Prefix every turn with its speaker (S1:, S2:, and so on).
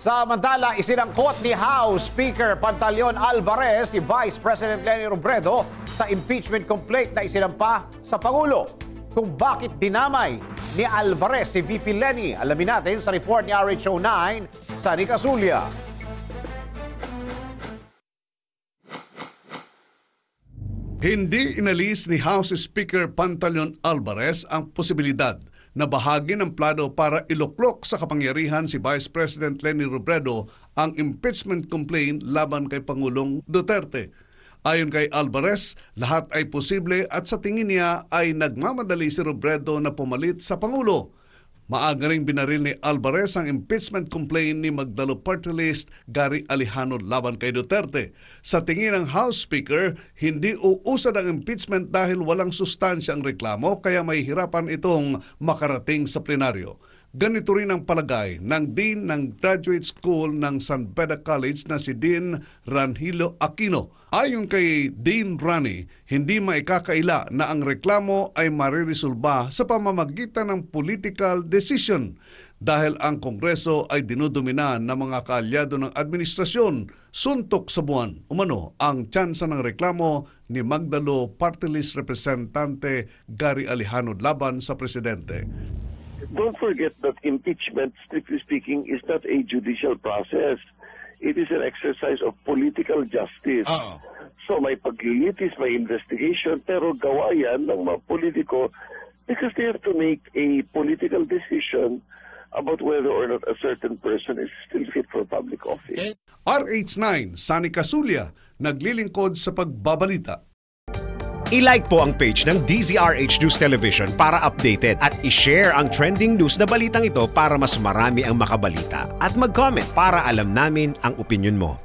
S1: Samantala, isinangkot ni House Speaker Pantaleon Alvarez si Vice President Leni Robredo sa impeachment complaint na isinampa sa Pangulo. Kung bakit dinamay ni Alvarez si VP Leni, alamin natin sa report ni RHO9, Sunny Casulia.
S2: Hindi inalis ni House Speaker Pantaleon Alvarez ang posibilidad na bahagi ng plano para iluklok sa kapangyarihan si Vice President Leni Robredo ang impeachment complaint laban kay Pangulong Duterte. Ayon kay Alvarez, lahat ay posible at sa tingin niya ay nagmamadali si Robredo na pumalit sa Pangulo. Maaga ring binaril ni Alvarez ang impeachment complaint ni Magdalo Party List Gary Alejano laban kay Duterte. Sa tingin ng House Speaker, hindi uusad ang impeachment dahil walang sustansya ang reklamo kaya mahihirapan itong makarating sa plenaryo. Ganito rin ang palagay ng Dean ng Graduate School ng San Beda College na si Dean Ranhilo Aquino. Ayon kay Dean Rani, hindi maikakaila na ang reklamo ay mariresolba sa pamamagitan ng political decision dahil ang Kongreso ay dinudomina ng mga kaalyado ng administrasyon. Suntok sa buwan, umano ang tsansa ng reklamo ni Magdalo Party List Representante Gary Alejano laban sa Presidente.
S3: Don't forget that impeachment, strictly speaking, is not a judicial process. It is an exercise of political justice. So may paglilitis, may investigation, pero gawa yan ng mga politiko because they have to make a political decision about whether or not a certain person is still fit for public office.
S2: RH9, Sunny Casulia, naglilingkod sa pagbabalita.
S4: I-like po ang page ng DZRH News Television para updated at i-share ang trending news na balitang ito para mas marami ang makabalita. At mag-comment para alam namin ang opinion mo.